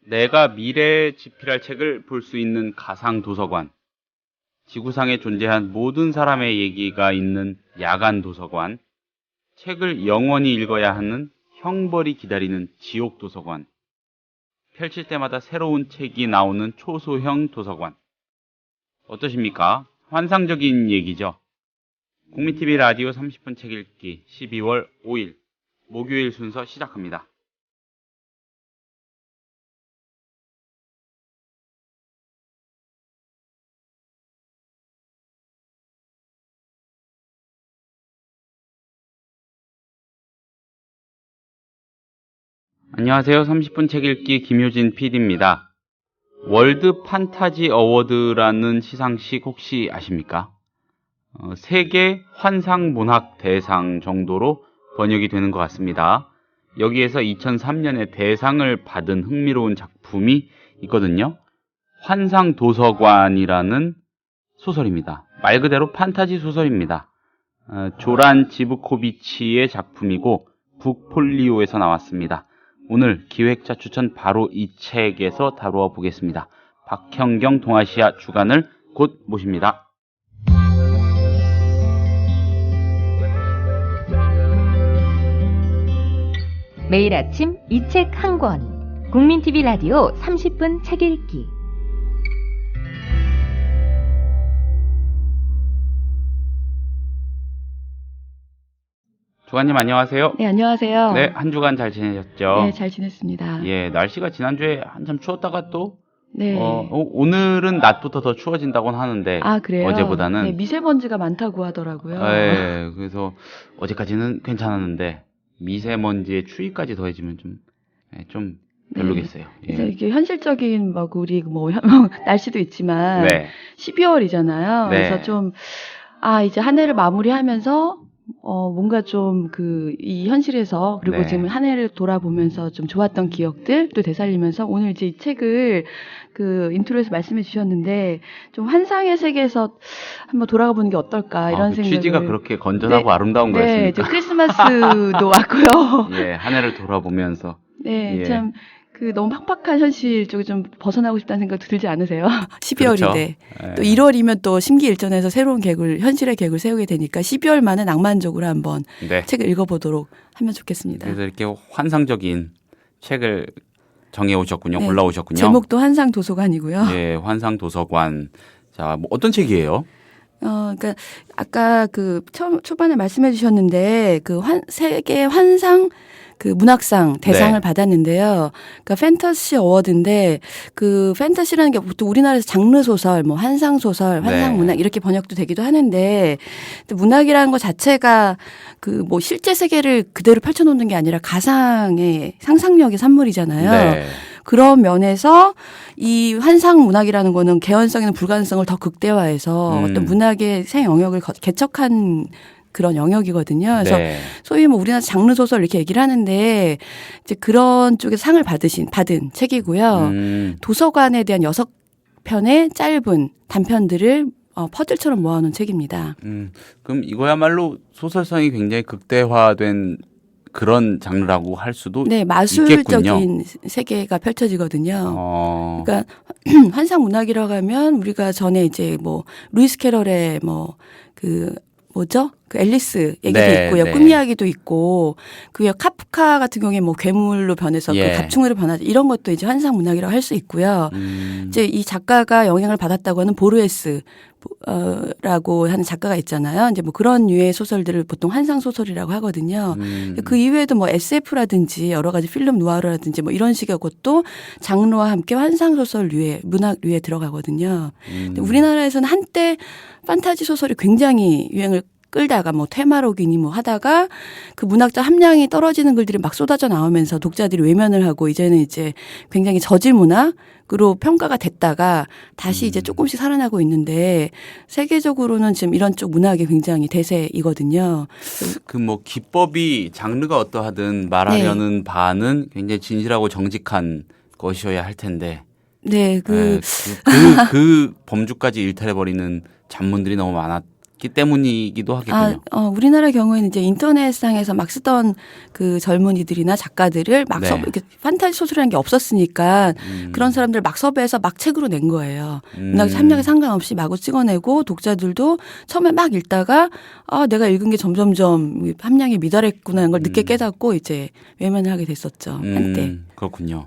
내가 미래에 집필할 책을 볼 수 있는 가상 도서관, 지구상에 존재한 모든 사람의 얘기가 있는 야간 도서관, 책을 영원히 읽어야 하는 형벌이 기다리는 지옥 도서관, 펼칠 때마다 새로운 책이 나오는 초소형 도서관. 어떠십니까? 환상적인 얘기죠. 국민TV 라디오 30분 책 읽기 12월 5일 목요일 순서 시작합니다. 안녕하세요. 30분 책 읽기 김효진 PD입니다. 월드 판타지 어워드라는 시상식 혹시 아십니까? 세계 환상 문학 대상 정도로 번역이 되는 것 같습니다. 여기에서 2003년에 대상을 받은 흥미로운 작품이 있거든요. 환상 도서관이라는 소설입니다. 말 그대로 판타지 소설입니다. 조란 지브코비치의 작품이고 북폴리오에서 나왔습니다. 오늘 기획자 추천 바로 이 책에서 다루어 보겠습니다. 박형경 동아시아 주간을 곧 모십니다. 매일 아침 이 책 한 권. 국민TV 라디오 30분 책 읽기. 주간님 안녕하세요. 네, 안녕하세요. 네, 한 주간 잘 지내셨죠? 네, 잘 지냈습니다. 예, 날씨가 지난주에 한참 추웠다가 또 네. 오늘은 낮부터 더 추워진다고는 하는데 아, 그래요? 어제보다는 네, 미세먼지가 많다고 하더라고요. 예, 그래서 어제까지는 괜찮았는데 미세먼지의 추위까지 더해지면 좀 별로겠어요. 그래서 예. 이게 현실적인 우리 날씨도 있지만 네. 12월이잖아요. 네. 그래서 좀 이제 한 해를 마무리하면서 뭔가 좀 이 현실에서 그리고 네. 지금 한 해를 돌아보면서 좀 좋았던 기억들 또 되살리면서 오늘 이제 이 책을 인트로에서 말씀해 주셨는데 좀 환상의 세계에서 한번 돌아가 보는 게 어떨까 이런 생각을. 취지가 그렇게 건전하고 네, 아름다운 네, 거였습니까? 이제 크리스마스도 왔고요. 예, 한 해를 돌아보면서 네, 예. 참 너무 팍팍한 현실 쪽에 좀 벗어나고 싶다는 생각도 들지 않으세요? 12월인데 그렇죠. 예. 또 1월이면 또 심기일전해서 새로운 현실의 계획을 세우게 되니까 12월만에 낭만적으로 한번 네. 책을 읽어보도록 하면 좋겠습니다. 그래서 이렇게 환상적인 책을 정해 오셨군요. 네, 골라오셨군요. 제목도 환상 도서관이고요. 예, 환상 도서관. 자, 뭐 어떤 책이에요? 그러니까 아까 초반에 말씀해 주셨는데 세계 환상 문학상 대상을 네. 받았는데요. 그러니까 판타지 어워드인데 판타지라는 게 보통 우리나라에서 장르 소설, 뭐 환상 소설, 환상 네. 문학 이렇게 번역도 되기도 하는데 문학이라는 것 자체가 실제 세계를 그대로 펼쳐놓는 게 아니라 가상의 상상력의 산물이잖아요. 네. 그런 면에서 이 환상 문학이라는 거는 개연성이나 불가능성을 더 극대화해서 어떤 문학의 새 영역을 개척한 그런 영역이거든요. 그래서 네. 소위 우리나라 장르 소설 이렇게 얘기를 하는데 이제 그런 쪽에 상을 받은 책이고요. 도서관에 대한 6편의 짧은 단편들을 퍼즐처럼 모아놓은 책입니다. 그럼 이거야말로 소설성이 굉장히 극대화된 그런 장르라고 할 수도 네, 마술적인 세계가 펼쳐지거든요. 그러니까 환상 문학이라고 하면 우리가 전에 이제 루이스 캐럴의 앨리스 얘기도 네, 있고요. 네. 꿈 이야기도 있고, 카프카 같은 경우에 괴물로 변해서 예. 갑충으로 변하죠. 이런 것도 이제 환상 문학이라고 할 수 있고요. 이제 이 작가가 영향을 받았다고 하는 보르헤스 라고 하는 작가가 있잖아요. 이제 그런 류의 소설들을 보통 환상 소설이라고 하거든요. 그 이외에도 SF라든지 여러 가지 필름 누아르라든지 이런 식의 것도 장르와 함께 환상 소설류의 문학류에 들어가거든요. 근데 우리나라에서는 한때 판타지 소설이 굉장히 유행을 끌다가 테마록이니 하다가 그 문학자 함량이 떨어지는 글들이 막 쏟아져 나오면서 독자들이 외면을 하고 이제는 이제 굉장히 저질 문학으로 평가가 됐다가 다시 이제 조금씩 살아나고 있는데 세계적으로는 지금 이런 쪽 문학이 굉장히 대세이거든요. 기법이 장르가 어떠하든 말하려는 바는 굉장히 진실하고 정직한 것이어야 할 텐데. 네, 그 범주까지 일탈해버리는 잡문들이 너무 때문이기도 하겠군요. 우리나라 경우에는 이제 인터넷상에서 막 쓰던 그 젊은이들이나 작가들을 막 네. 이렇게 판타지 소설이라는 게 없었으니까 그런 사람들 막 섭외해서 막 책으로 낸 거예요. 문학 참여에 상관없이 마구 찍어내고 독자들도 처음에 막 읽다가 내가 읽은 게 점점점 함량이 미달했구나 하는 걸 늦게 깨닫고 이제 외면을 하게 됐었죠. 한때. 그렇군요.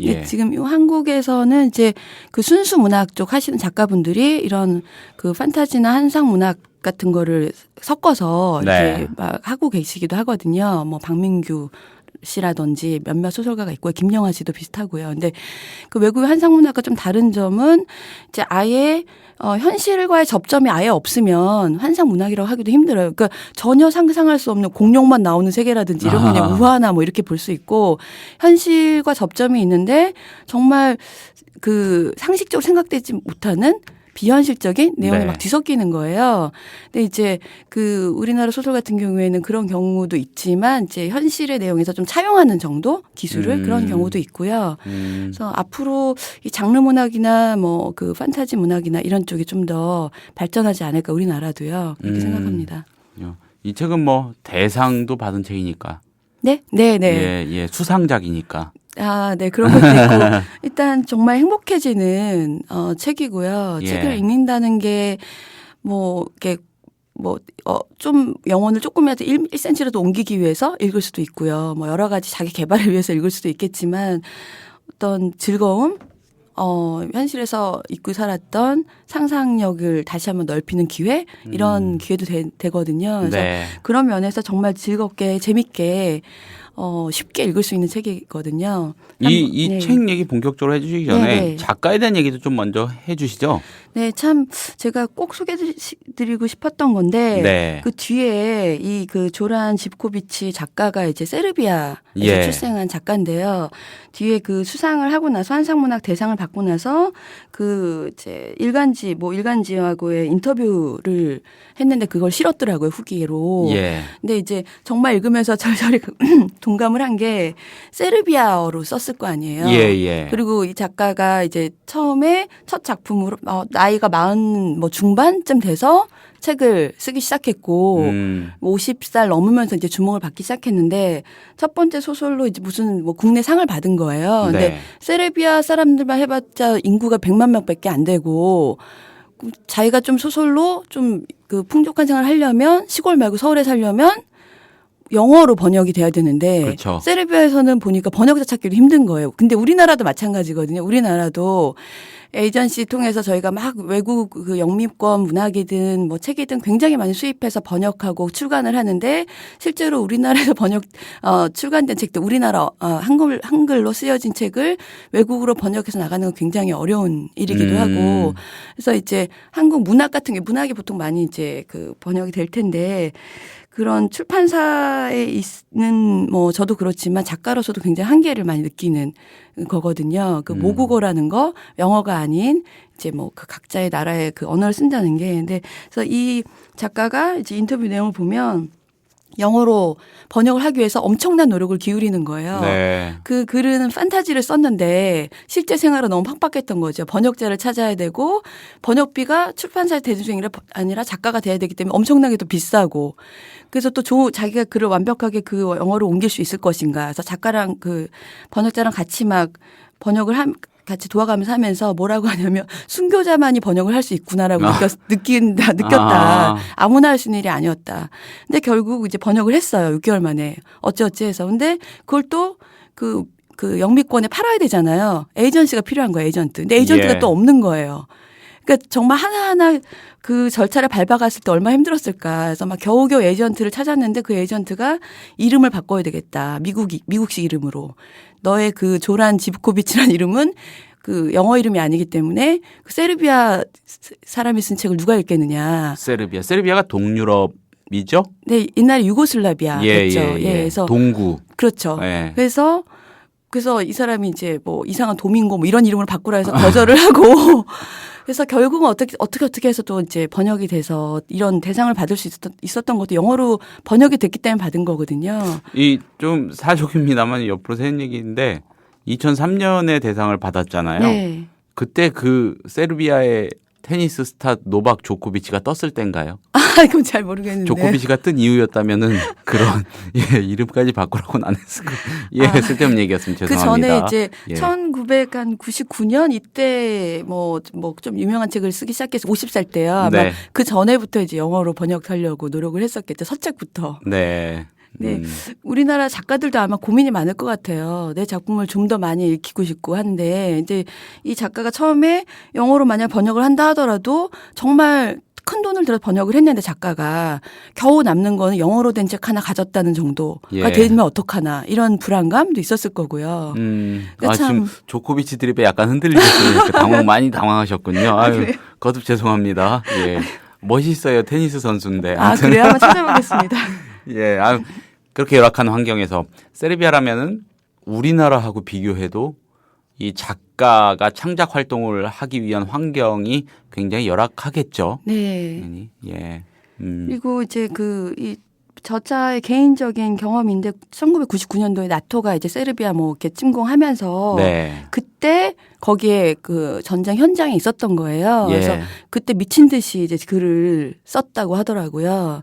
예. 지금 한국에서는 이제 그 순수 문학 쪽 하시는 작가분들이 이런 그 판타지나 한상 문학 같은 거를 섞어서 이제 막 하고 계시기도 하거든요. 뭐 박민규 씨라든지 몇몇 소설가가 있고요. 김영하 씨도 비슷하고요. 근데 그 외국의 한상 문학과 좀 다른 점은 이제 아예 현실과의 접점이 아예 없으면 환상 문학이라고 하기도 힘들어요. 그러니까 전혀 상상할 수 없는 공룡만 나오는 세계라든지 이런 그냥 우화나 뭐 이렇게 볼 수 있고 현실과 접점이 있는데 정말 그 상식적으로 생각되지 못하는 비현실적인 내용이 막 뒤섞이는 거예요. 근데 이제 그 우리나라 소설 같은 경우에는 그런 경우도 있지만 이제 현실의 내용에서 좀 차용하는 정도 기술을 그런 경우도 있고요. 그래서 앞으로 이 장르 문학이나 뭐 그 판타지 문학이나 이런 쪽이 좀 더 발전하지 않을까 우리나라도요. 그렇게 생각합니다. 이 책은 뭐 대상도 받은 책이니까. 네. 예, 수상작이니까. 네, 그런 것도 있고. 일단 정말 행복해지는, 책이고요. 예. 책을 읽는다는 게, 좀 영혼을 조금이라도 1cm라도 옮기기 위해서 읽을 수도 있고요. 뭐 여러 가지 자기 개발을 위해서 읽을 수도 있겠지만 어떤 즐거움, 현실에서 잊고 살았던 상상력을 다시 한번 넓히는 기회? 이런 기회도 되거든요. 그래서 그런 면에서 정말 즐겁게, 재밌게, 쉽게 읽을 수 있는 책이거든요. 이 책 얘기 본격적으로 해주시기 전에 작가에 대한 얘기도 좀 먼저 해주시죠. 네, 참 제가 꼭 소개드리고 싶었던 건데 그 뒤에 이 그 조란 집코비치 작가가 이제 세르비아에서 출생한 작가인데요. 뒤에 그 수상을 하고 나서 한상문학 대상을 받고 나서 그 이제 일간지하고의 인터뷰를 했는데 그걸 실었더라고요, 후기로. 근데 이제 정말 읽으면서 절절히 동감을 한 게 세르비아어로 썼을 거 아니에요. 그리고 이 작가가 이제 처음에 첫 작품으로 나이가 40 중반쯤 돼서 책을 쓰기 시작했고 50살 넘으면서 이제 주목을 받기 시작했는데 첫 번째 소설로 이제 무슨 국내 상을 받은 거예요. 근데 세르비아 사람들만 해봤자 인구가 100만 명밖에 안 되고 자기가 좀 소설로 좀 그 풍족한 생활을 하려면 시골 말고 서울에 살려면 영어로 번역이 돼야 되는데 세르비아에서는 보니까 번역자 찾기도 힘든 거예요. 근데 우리나라도 마찬가지거든요. 우리나라도 에이전시 통해서 저희가 막 외국 그 영미권 문학이든 뭐 책이든 굉장히 많이 수입해서 번역하고 출간을 하는데 실제로 우리나라에서 출간된 책들 우리나라 한글로 쓰여진 책을 외국으로 번역해서 나가는 건 굉장히 어려운 일이기도 하고 그래서 이제 한국 문학 같은 게 문학이 보통 많이 이제 그 번역이 될 텐데 그런 출판사에 있는 저도 그렇지만 작가로서도 굉장히 한계를 많이 느끼는 거거든요. 그 모국어라는 거 영어가 아닌 이제 그 각자의 나라의 그 언어를 쓴다는 게 근데 그래서 이 작가가 이제 인터뷰 내용을 보면 영어로 번역을 하기 위해서 엄청난 노력을 기울이는 거예요. 그 글은 판타지를 썼는데 실제 생활은 너무 팍팍했던 거죠. 번역자를 찾아야 되고 번역비가 출판사의 대주중이 아니라 작가가 돼야 되기 때문에 엄청나게 또 비싸고 그래서 또 자기가 글을 완벽하게 그 영어로 옮길 수 있을 것인가. 그래서 작가랑 그 번역자랑 같이 막 번역을 같이 도와가면서 하면서 뭐라고 하냐면 순교자만이 번역을 할 수 있구나라고 느꼈다. 아무나 할 수 있는 일이 아니었다. 근데 결국 이제 번역을 했어요. 6개월 만에. 어찌어찌 해서. 근데 그걸 또 그 영미권에 팔아야 되잖아요. 에이전시가 필요한 거예요. 에이전트. 근데 에이전트가 또 없는 거예요. 그러니까 정말 하나하나 그 절차를 밟아갔을 때 얼마나 힘들었을까. 그래서 막 겨우겨우 에이전트를 찾았는데 그 에이전트가 이름을 바꿔야 되겠다. 미국식 이름으로. 너의 그 조란 지브코비치라는 이름은 그 영어 이름이 아니기 때문에 그 세르비아 사람이 쓴 책을 누가 읽겠느냐. 세르비아가 동유럽이죠? 네, 옛날에 유고슬라비아였죠. 그래서 동구. 그렇죠. 그래서 이 사람이 이제 이상한 도밍고 이런 이름으로 바꾸라 해서 거절을 하고 그래서 결국은 어떻게 해서 또 이제 번역이 돼서 이런 대상을 받을 수 있었던 것도 영어로 번역이 됐기 때문에 받은 거거든요. 이 좀 사족입니다만 옆으로 새는 얘기인데 2003년에 대상을 받았잖아요. 그때 그 세르비아의 테니스 스타 노박 조코비치가 떴을 때인가요? 아, 그건 잘 모르겠는데. 조코비치가 뜬 이유였다면은 그런 예, 이름까지 바꾸라고는 안 했을 거예요. 예, 쓸데없는 얘기였으면 그 죄송합니다. 전에 이제 예. 1999년 이때 뭐 좀 유명한 책을 쓰기 시작해서 50살 때요. 아마 네. 그 전에부터 이제 영어로 번역하려고 노력을 했었겠죠. 첫 책부터. 네. 네. 우리나라 작가들도 아마 고민이 많을 것 같아요. 내 작품을 좀 더 많이 읽히고 싶고 한데 이제 이 작가가 처음에 영어로 만약 번역을 한다 하더라도 정말 큰 돈을 들여 번역을 했는데 작가가 겨우 남는 거는 영어로 된 책 하나 가졌다는 정도가 예. 되면 어떡하나 이런 불안감도 있었을 거고요. 그러니까 지금 참- 조코비치 드립에 약간 흔들리셨어요. 많이 당황하셨군요. 아유, 그래요? 거듭 죄송합니다. 예. 멋있어요. 테니스 선수인데. 아, 아무튼 그래요? 한번 찾아보겠습니다. 예. 아유, 그렇게 열악한 환경에서 세르비아라면은 우리나라하고 비교해도 이 작가가 창작 활동을 하기 위한 환경이 굉장히 열악하겠죠. 네. 당연히. 예. 그리고 이제 이 저자의 개인적인 경험인데 1999년도에 나토가 이제 세르비아 뭐 이렇게 침공하면서 네. 그때 거기에 그 전쟁 현장에 있었던 거예요. 예. 그래서 그때 미친 듯이 이제 글을 썼다고 하더라고요.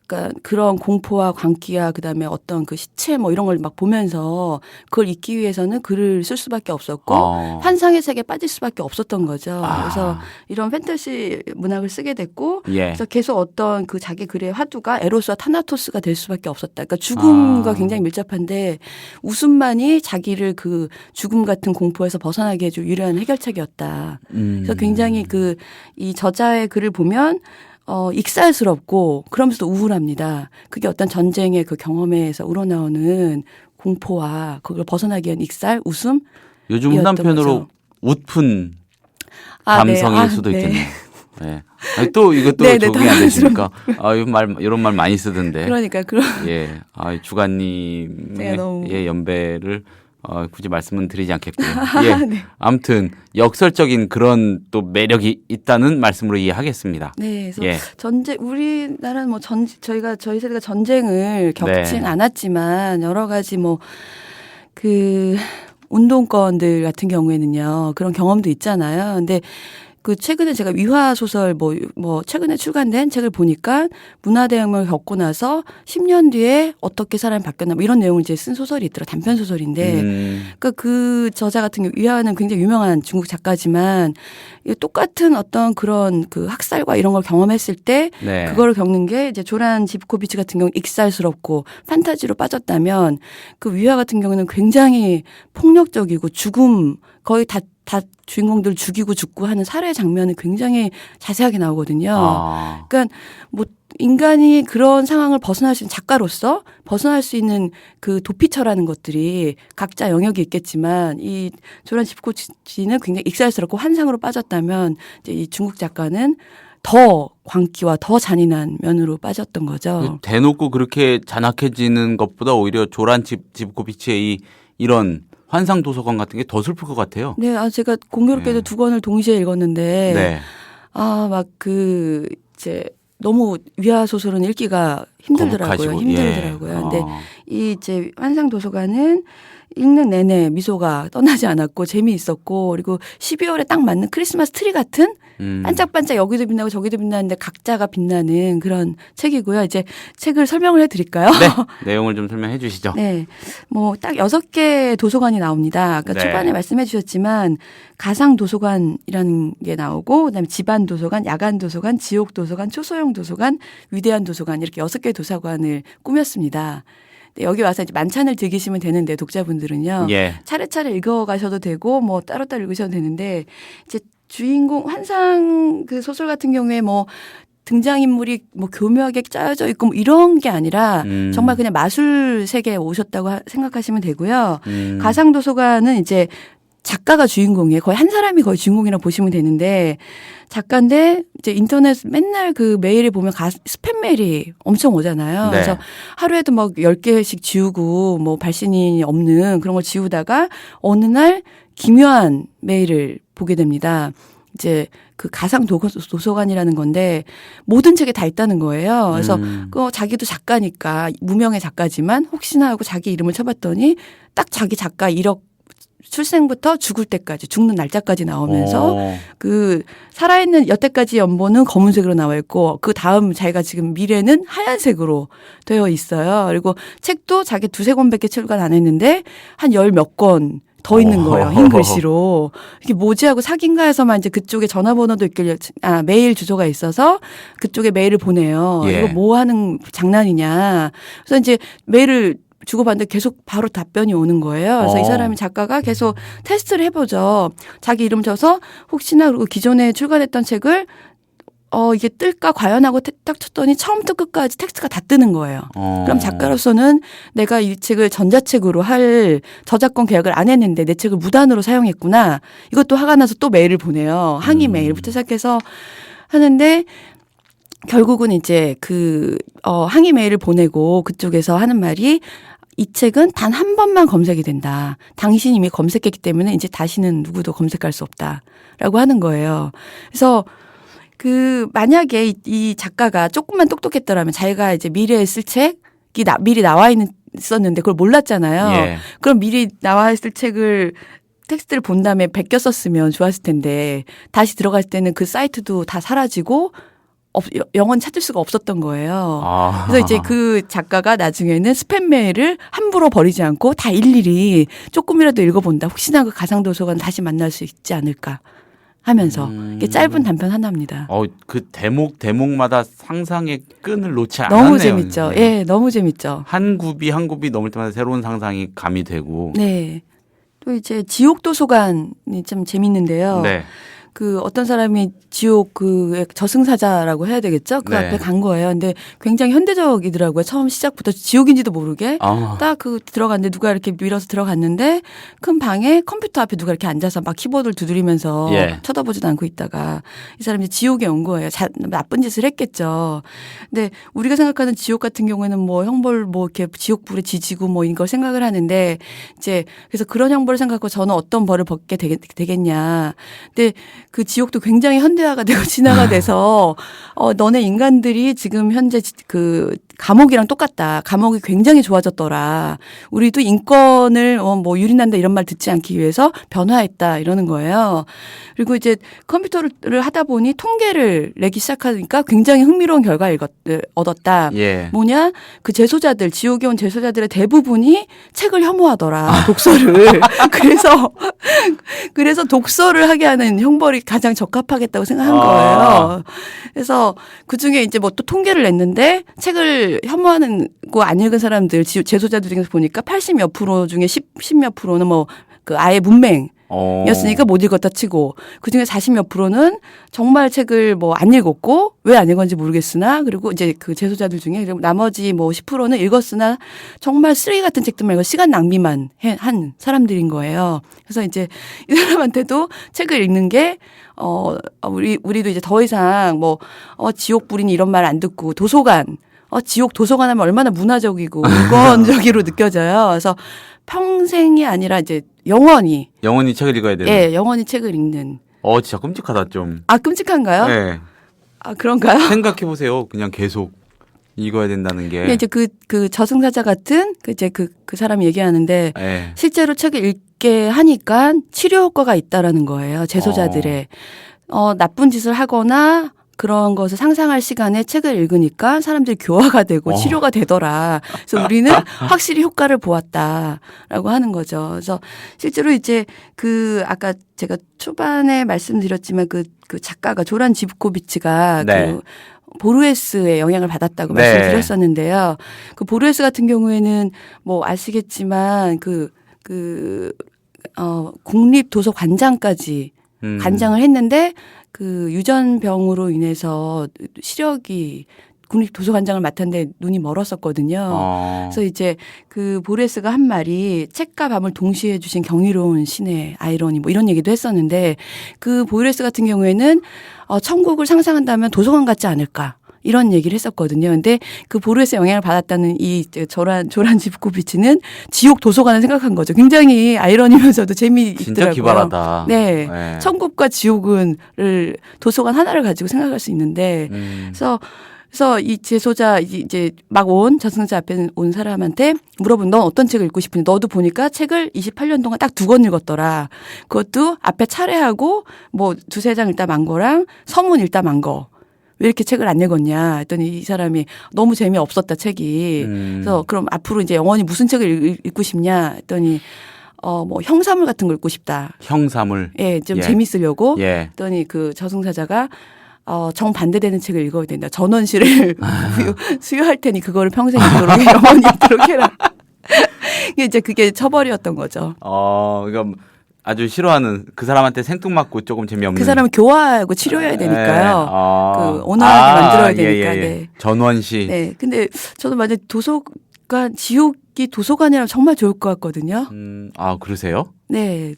그러니까 그런 공포와 광기와 그다음에 어떤 그 시체 뭐 이런 걸 막 보면서 그걸 잊기 위해서는 글을 쓸 수밖에 없었고 환상의 세계에 빠질 수밖에 없었던 거죠. 그래서 이런 판타지 문학을 쓰게 됐고 예. 그래서 계속 어떤 그 자기 글의 화두가 에로스와 타나토스가 될 수밖에 없었다. 그러니까 죽음과 굉장히 밀접한데 웃음만이 자기를 그 죽음 같은 공포에서 벗어나게 해줄 유일한 해결책이었다. 그래서 굉장히 이 저자의 글을 보면 익살스럽고 그러면서도 우울합니다. 그게 어떤 전쟁의 그 경험에서 우러나오는 공포와 그걸 벗어나기 위한 익살, 웃음. 요즘 흔한 표현으로 웃픈 감성일 수도 네. 있겠네요. 네. 아니, 또 이것도 네, 적응이 안 되십니까? 이런 말 많이 쓰던데. 그러니까 그런 예. 주간님의 너무- 예, 연배를 굳이 말씀은 드리지 않겠고요. 예. 네. 아무튼 역설적인 그런 또 매력이 있다는 말씀으로 이해하겠습니다. 네, 그래서 예. 우리나라는 뭐 저희 세대가 전쟁을 겪진 네. 않았지만 여러 가지 운동권들 같은 경우에는요 그런 경험도 있잖아요. 근데 최근에 제가 위화 소설 최근에 출간된 책을 보니까 문화대혁명을 겪고 나서 10년 뒤에 어떻게 사람이 바뀌었나 이런 내용을 이제 쓴 소설이 있더라고요. 단편 소설인데. 그러니까 그 저자 같은 경우 위화는 굉장히 유명한 중국 작가지만 똑같은 어떤 그런 그 학살과 이런 걸 경험했을 때 네. 그거를 겪는 게 이제 조란 지브코비치 같은 경우 익살스럽고 판타지로 빠졌다면 그 위화 같은 경우는 굉장히 폭력적이고 죽음 거의 다 주인공들 죽이고 죽고 하는 살해 장면이 굉장히 자세하게 나오거든요. 그러니까 인간이 그런 상황을 벗어날 수 있는 작가로서 벗어날 수 있는 그 도피처라는 것들이 각자 영역이 있겠지만 이 조란 지브코비치는 굉장히 익살스럽고 환상으로 빠졌다면 이제 이 중국 작가는 더 광기와 더 잔인한 면으로 빠졌던 거죠. 대놓고 그렇게 잔악해지는 것보다 오히려 조란 지브코비치의 이런 환상 도서관 같은 게 더 슬플 것 같아요. 네, 제가 공교롭게도 두 권을 동시에 읽었는데, 네. 이제 너무 위화 소설은 읽기가 힘들더라고요. 거북하시고, 힘들더라고요. 예. 근데 이 이제 환상 도서관은 읽는 내내 미소가 떠나지 않았고 재미있었고 그리고 12월에 딱 맞는 크리스마스 트리 같은 반짝반짝 여기도 빛나고 저기도 빛나는데 각자가 빛나는 그런 책이고요. 이제 책을 설명을 해드릴까요? 네. 내용을 좀 설명해 주시죠. 네. 딱 6개 도서관이 나옵니다. 아까 네. 초반에 말씀해 주셨지만 가상 도서관이라는 게 나오고 그다음에 집안 도서관, 야간 도서관, 지옥 도서관, 초소형 도서관, 위대한 도서관 이렇게 6개 도서관을 꾸몄습니다. 여기 와서 이제 만찬을 즐기시면 되는데 독자분들은요. 예. 차례차례 읽어가셔도 되고 따로따로 읽으셔도 되는데 이제 주인공 환상 그 소설 같은 경우에 등장인물이 교묘하게 짜여져 있고 이런 게 아니라 정말 그냥 마술 세계에 오셨다고 생각하시면 되고요. 가상도서관은 이제 작가가 주인공이에요. 거의 한 사람이 거의 주인공이라고 보시면 되는데 작가인데 이제 인터넷 맨날 그 메일에 보면 스팸 메일이 엄청 오잖아요. 네. 그래서 하루에도 10개씩 지우고 발신이 없는 그런 걸 지우다가 어느 날 기묘한 메일을 보게 됩니다. 이제 그 가상 도서관이라는 건데 모든 책에 다 있다는 거예요. 그래서 자기도 작가니까 무명의 작가지만 혹시나 하고 자기 이름을 쳐봤더니 딱 자기 작가 이력 출생부터 죽을 때까지 죽는 날짜까지 나오면서 어. 그 살아있는 여태까지 연보는 검은색으로 나와 있고 그 다음 자기가 지금 미래는 하얀색으로 되어 있어요. 그리고 책도 자기 두세 권밖에 출간 안 했는데 한 열 몇 권 더 있는 거예요. 흰 글씨로. 이게 뭐지 하고 사귄가에서만 이제 그쪽에 전화번호도 있길래 메일 주소가 있어서 그쪽에 메일을 보내요. 예. 이거 뭐 하는 장난이냐. 그래서 이제 메일을 주고받는데 계속 바로 답변이 오는 거예요. 그래서 이 사람이 작가가 계속 테스트를 해보죠. 자기 이름 줘서 혹시나 그리고 기존에 출간했던 책을 이게 뜰까 과연 하고 딱 쳤더니 처음부터 끝까지 텍스트가 다 뜨는 거예요. 그럼 작가로서는 내가 이 책을 전자책으로 할 저작권 계약을 안 했는데 내 책을 무단으로 사용했구나. 이것도 화가 나서 또 메일을 보내요. 항의 메일부터 시작해서 하는데 결국은 이제 항의 메일을 보내고 그쪽에서 하는 말이 이 책은 단 한 번만 검색이 된다. 당신이 이미 검색했기 때문에 이제 다시는 누구도 검색할 수 없다라고 하는 거예요. 그래서 만약에 이 작가가 조금만 똑똑했더라면 자기가 이제 미래에 쓸 책이 미리 나와 있었는데 그걸 몰랐잖아요. 예. 그럼 미리 나와 있을 책을 텍스트를 본 다음에 베껴 썼으면 좋았을 텐데 다시 들어갈 때는 그 사이트도 다 사라지고 영원히 찾을 수가 없었던 거예요. 그래서 이제 그 작가가 나중에는 스팸 메일을 함부로 버리지 않고 다 일일이 조금이라도 읽어본다. 혹시나 그 가상도서관 다시 만날 수 있지 않을까 하면서 이게 짧은 단편 하나입니다. 그 대목마다 상상의 끈을 놓지 않았네요. 너무 재밌죠. 예, 너무 재밌죠. 한 굽이 넘을 때마다 새로운 상상이 가미되고. 네. 또 이제 지옥 도서관이 좀 재밌는데요. 네. 어떤 사람이 지옥 저승사자라고 해야 되겠죠? 그 네. 앞에 간 거예요. 근데 굉장히 현대적이더라고요. 처음 시작부터 지옥인지도 모르게. 딱 들어갔는데 누가 이렇게 밀어서 들어갔는데 큰 방에 컴퓨터 앞에 누가 이렇게 앉아서 막 키보드를 두드리면서 예. 쳐다보지도 않고 있다가 이 사람이 지옥에 온 거예요. 나쁜 짓을 했겠죠. 근데 우리가 생각하는 지옥 같은 경우에는 뭐 형벌 이렇게 지옥불에 지지고 뭐 이런 걸 생각을 하는데 이제 그래서 그런 형벌을 생각하고 저는 어떤 벌을 받게 되겠냐. 근데 그 지옥도 굉장히 현대화가 되고 진화가 돼서 너네 인간들이 지금 현재 감옥이랑 똑같다. 감옥이 굉장히 좋아졌더라. 우리도 인권을 뭐 유린한다 이런 말 듣지 않기 위해서 변화했다 이러는 거예요. 그리고 이제 컴퓨터를 하다 보니 통계를 내기 시작하니까 굉장히 흥미로운 결과를 얻었다. 예. 뭐냐? 그 재소자들, 지옥에 온 재소자들의 대부분이 책을 혐오하더라. 독서를. 그래서 독서를 하게 하는 형벌이 가장 적합하겠다고 생각한 거예요. 그래서 그 중에 이제 뭐 또 통계를 냈는데 책을 혐오하는 거 안 읽은 사람들, 재소자들 중에서 보니까 80몇 프로 중에 10몇 프로는 아예 문맹. 였으니까 못 읽었다 치고 그중에 40몇 프로는 정말 책을 안 읽었고 왜 안 읽었는지 모르겠으나 그리고 이제 그 재소자들 중에 나머지 10%는 읽었으나 정말 쓰레기 같은 책들만 읽고 시간 낭비만 한 사람들인 거예요. 그래서 이제 이 사람한테도 책을 읽는 게 우리도 이제 더 이상 지옥불이니 이런 말 안 듣고 도서관 지옥 도서관 하면 얼마나 문화적이고 인권적으로 느껴져요. 그래서 평생이 아니라 이제 영원히 책을 읽어야 되는. 예, 영원히 책을 읽는. 진짜 끔찍하다 좀. 끔찍한가요? 네. 그런가요? 생각해 보세요. 그냥 계속 읽어야 된다는 게. 근데 이제 그 저승사자 같은 그 사람이 얘기하는데 네. 실제로 책을 읽게 하니까 치료 효과가 있다라는 거예요. 재소자들의 나쁜 짓을 하거나 그런 것을 상상할 시간에 책을 읽으니까 사람들이 교화가 되고 치료가 되더라. 그래서 우리는 확실히 효과를 보았다라고 하는 거죠. 그래서 실제로 이제 아까 제가 초반에 말씀드렸지만 그 작가가 조란 지브코비치가 네. 보르헤스의 영향을 받았다고 네. 말씀드렸었는데요. 그 보르헤스 같은 경우에는 아시겠지만 국립도서관장까지 관장을 했는데 그 유전병으로 인해서 시력이 국립도서관장을 맡았는데 눈이 멀었었거든요. 그래서 이제 그 보르헤스가 한 말이 책과 밤을 동시에 주신 경이로운 신의 아이러니 이런 얘기도 했었는데 그 보르헤스 같은 경우에는 천국을 상상한다면 도서관 같지 않을까. 이런 얘기를 했었거든요. 근데 그 보르헤스의 영향을 받았다는 이 조란 지브코비치는 지옥 도서관을 생각한 거죠. 굉장히 아이러니면서도 재미있더라고요. 진짜 기발하다. 네. 천국과 지옥은 도서관 하나를 가지고 생각할 수 있는데 그래서 그래서 이 제소자 이제 막 온 저승사 앞에 온 사람한테 물어본 넌 어떤 책을 읽고 싶은지 너도 보니까 책을 28년 동안 딱 2권 읽었더라. 그것도 앞에 차례하고 뭐 2-3장 읽다 만 거랑 서문 읽다 만 거. 왜 이렇게 책을 안 읽었냐 했더니 이 사람이 너무 재미없었다 책이. 그래서 그럼 앞으로 이제 영원히 무슨 책을 읽고 싶냐 했더니 뭐 형사물 같은 걸 읽고 싶다. 형사물. 예, 좀 예. 재밌으려고. 예. 했더니 그 저승사자가 정반대되는 책을 읽어야 된다. 전원시를 수여할 테니 그거를 평생 읽도록 영원히 읽도록 해라. 이제 그게 처벌이었던 거죠. 그러니까 아주 싫어하는 그 사람한테 생뚱맞고 조금 재미없는. 그 사람을 교화하고 치료해야 되니까요. 그 온화하게 만들어야 되니까. 네. 전원시. 네. 근데 저도 만약 도서관 지옥이 도서관이라면 정말 좋을 것 같거든요. 그러세요? 네.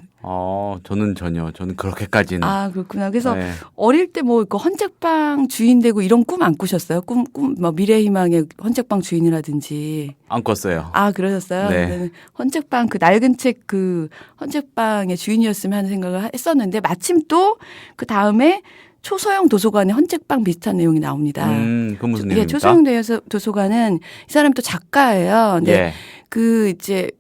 저는 전혀. 저는 그렇게까지는. 그렇구나. 그래서 네. 어릴 때 뭐 그 헌책방 주인 되고 이런 꿈 안 꾸셨어요? 꿈 뭐 미래희망의 헌책방 주인이라든지. 안 꿨어요. 그러셨어요? 네. 저는 헌책방 그 낡은 책 그 헌책방의 주인이었으면 하는 생각을 했었는데 마침 또 그 다음에 초소형 도서관의 헌책방 비슷한 내용이 나옵니다. 그 무슨 내용입니까? 초소형 도서관은 이 사람이 또 작가예요. 근데 예. 그 이제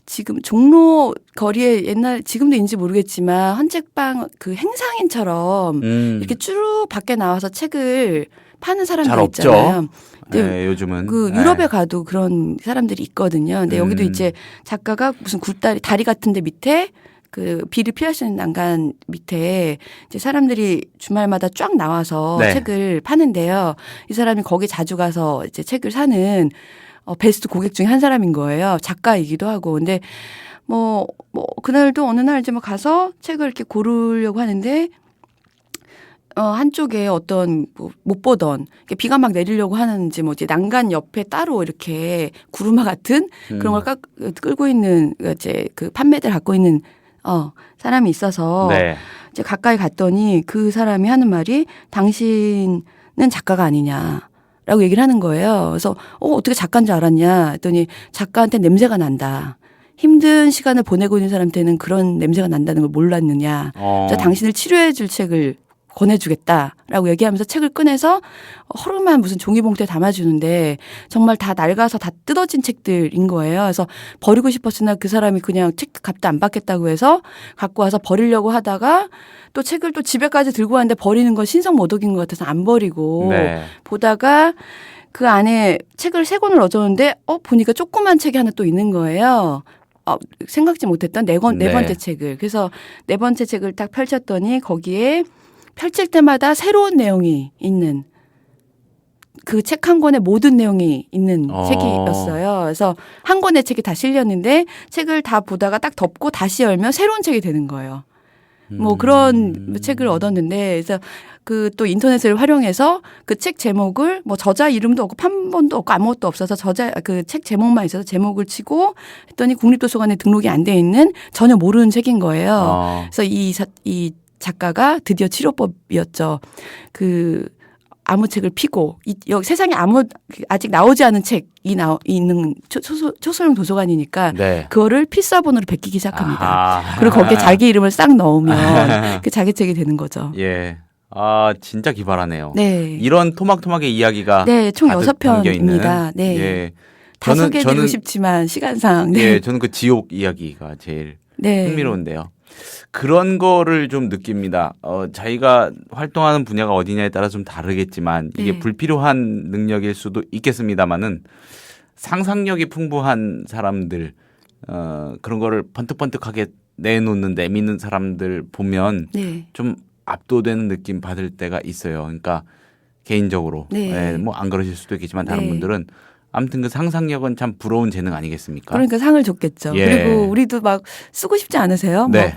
지금 종로 거리에 옛날 지금도 있는지 모르겠지만 헌책방 그 행상인처럼 이렇게 쭉 밖에 나와서 책을 파는 사람들 잘 없죠. 있잖아요. 네, 요즘은. 그 유럽에 가도 그런 사람들이 있거든요. 근데 여기도 이제 작가가 무슨 다리 같은 데 밑에 그 비를 피할 수 있는 난간 밑에 이제 사람들이 주말마다 쫙 나와서 네. 책을 파는데요. 이 사람이 거기 자주 가서 이제 책을 사는 베스트 고객 중에 한 사람인 거예요. 작가이기도 하고. 근데 뭐 그날도 어느 날 이제 뭐 가서 책을 이렇게 고르려고 하는데 한쪽에 어떤 못 보던 비가 막 내리려고 하는지 뭐 이제 난간 옆에 따로 이렇게 구루마 같은 그런 걸 끌고 있는 이제 그 판매대를 갖고 있는 사람이 있어서 네. 이제 가까이 갔더니 그 사람이 하는 말이 당신은 작가가 아니냐. 라고 얘기를 하는 거예요. 그래서 어떻게 작가인 줄 알았냐 했더니 작가한테 냄새가 난다. 힘든 시간을 보내고 있는 사람한테는 그런 냄새가 난다는 걸 몰랐느냐. 그래서 당신을 치료해 줄 책을 권해주겠다라고 얘기하면서 책을 꺼내서 허름한 무슨 종이봉투에 담아주는데 정말 다 낡아서 다 뜯어진 책들인 거예요. 그래서 버리고 싶었으나 그 사람이 그냥 책 값도 안 받겠다고 해서 갖고 와서 버리려고 하다가 또 책을 또 집에까지 들고 왔는데 버리는 건 신성모독인 것 같아서 안 버리고 네. 보다가 그 안에 책을 3권을 넣어줬는데 보니까 조그만 책이 하나 또 있는 거예요. 생각지 못했던 네 번째 책을. 그래서 4번째 책을 딱 펼쳤더니 거기에 펼칠 때마다 새로운 내용이 있는 그 책 한 권에 모든 내용이 있는 책이었어요. 그래서 한 권의 책이 다 실렸는데 책을 다 보다가 딱 덮고 다시 열면 새로운 책이 되는 거예요. 뭐 그런 책을 얻었는데 그래서 그 또 인터넷을 활용해서 그 책 제목을 뭐 저자 이름도 없고 판본도 없고 아무것도 없어서 그 책 제목만 있어서 제목을 치고 했더니 국립도서관에 등록이 안 돼 있는 전혀 모르는 책인 거예요. 그래서 이 작가가 드디어 치료법이었죠. 그 아무 책을 피고 세상에 아직 나오지 않은 책이 있는 초소형 도서관이니까 네. 그거를 필사본으로 베끼기 시작합니다. 아하. 그리고 거기에 자기 이름을 싹 넣으면 그 자기 책이 되는 거죠. 예. 진짜 기발하네요. 네. 이런 토막토막의 이야기가 네, 총 가득 6편입니다. 네. 예. 다 소개해드리고 싶지만 시간상. 네. 예, 저는 그 지옥 이야기가 제일 흥미로운데요. 그런 거를 좀 느낍니다. 자기가 활동하는 분야가 어디냐에 따라 좀 다르겠지만 이게 불필요한 능력일 수도 있겠습니다만은 상상력이 풍부한 사람들, 그런 거를 번뜩번뜩하게 내놓는 사람들 보면 좀 압도되는 느낌 받을 때가 있어요. 그러니까 개인적으로. 뭐 안 그러실 수도 있겠지만 다른 분들은 아무튼 그 상상력은 참 부러운 재능 아니겠습니까? 그러니까 상을 줬겠죠. 그리고 우리도 막 쓰고 싶지 않으세요? 네.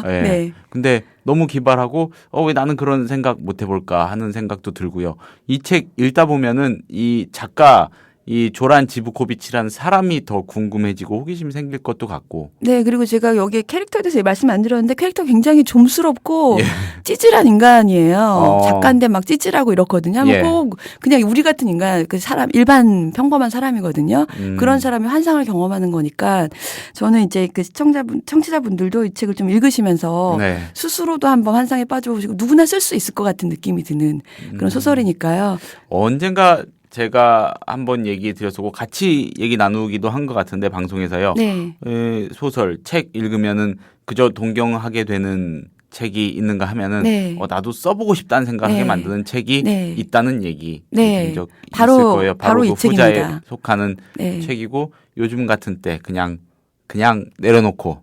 네. 근데 너무 기발하고 왜 나는 그런 생각 못 해볼까 하는 생각도 들고요. 이 책 읽다 보면은 이 작가 이 조란 지브코비치라는 사람이 더 궁금해지고 호기심 생길 것도 같고. 네, 그리고 제가 여기 캐릭터에 대해서 말씀 안 드렸는데 캐릭터 굉장히 좀스럽고 예. 찌질한 인간이에요. 작가인데 막 찌질하고 이렇거든요. 예. 꼭 그냥 우리 같은 인간, 그 사람, 일반 평범한 사람이거든요. 그런 사람이 환상을 경험하는 거니까 저는 이제 그 청취자분들도 이 책을 좀 읽으시면서 네. 스스로도 한번 환상에 빠져보시고 누구나 쓸 수 있을 것 같은 느낌이 드는 그런 소설이니까요. 언젠가 제가 한번 얘기 드렸었고 같이 얘기 나누기도 한 것 같은데 방송에서요. 네. 소설, 책 읽으면은 그저 동경하게 되는 책이 있는가 하면은 네. 나도 써보고 싶다는 생각하게 네. 만드는 책이 네. 있다는 얘기 네. 들은 적 바로- 있을 거예요. 바로 이 그 후자에 책입니다. 속하는 네. 책이고 요즘 같은 때 그냥 내려놓고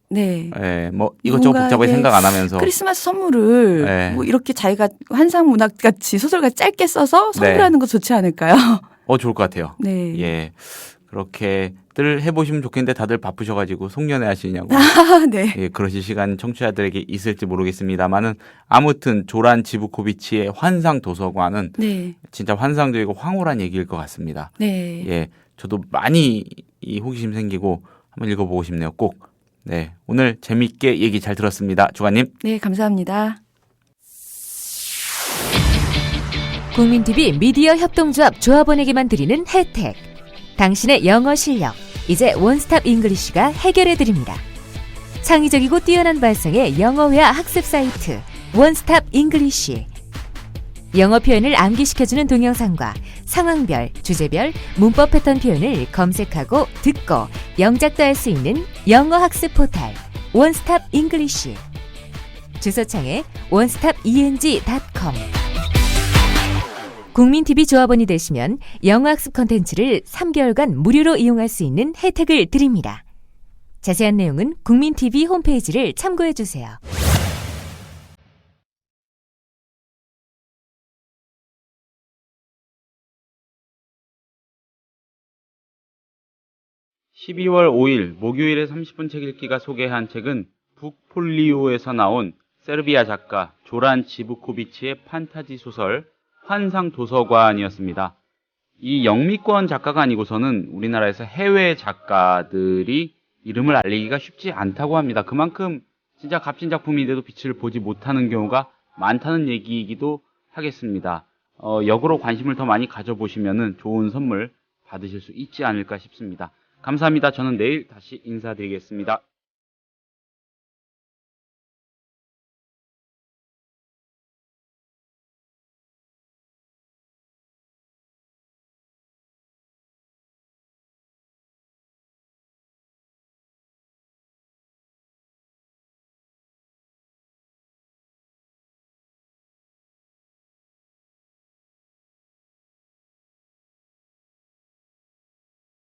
네. 뭐 이것저것 복잡하게 누군가에게 생각 안 하면서 크리스마스 선물을 네. 뭐 이렇게 자기가 환상 문학 같이 소설같이 짧게 써서 선물하는 거 좋지 않을까요? 좋을 것 같아요. 네. 예. 그렇게들 해보시면 좋겠는데 다들 바쁘셔가지고 송년회 하시냐고. 네. 예, 그러실 시간 청취자들에게 있을지 모르겠습니다만은 아무튼 조란 지브코비치의 환상 도서관은 네. 진짜 환상적이고 황홀한 얘기일 것 같습니다. 네. 예, 저도 많이 이 호기심 생기고 한번 읽어보고 싶네요. 꼭. 네, 오늘 재밌게 얘기 잘 들었습니다. 주관님. 네, 감사합니다. 국민TV 미디어 협동조합 조합원에게만 드리는 혜택. 당신의 영어 실력, 이제 원스톱 잉글리쉬가 해결해드립니다. 창의적이고 뛰어난 발성의 영어회화 학습 사이트 원스톱 잉글리쉬. 영어 표현을 암기시켜주는 동영상과 상황별, 주제별, 문법 패턴 표현을 검색하고 듣고 영작도 할 수 있는 영어 학습 포탈 원스톱 잉글리쉬. 주소창에 onestopeng.com. 국민TV 조합원이 되시면 영어학습 콘텐츠를 3개월간 무료로 이용할 수 있는 혜택을 드립니다. 자세한 내용은 국민TV 홈페이지를 참고해주세요. (12월 5일) 목요일에 30분 책 읽기가 소개한 책은 북폴리오에서 나온 세르비아 작가 조란 지브코비치의 판타지 소설 환상 도서관이었습니다. 이 영미권 작가가 아니고서는 우리나라에서 해외 작가들이 이름을 알리기가 쉽지 않다고 합니다. 그만큼 진짜 값진 작품인데도 빛을 보지 못하는 경우가 많다는 얘기이기도 하겠습니다. 역으로 관심을 더 많이 가져보시면 좋은 선물 받으실 수 있지 않을까 싶습니다. 감사합니다. 저는 내일 다시 인사드리겠습니다.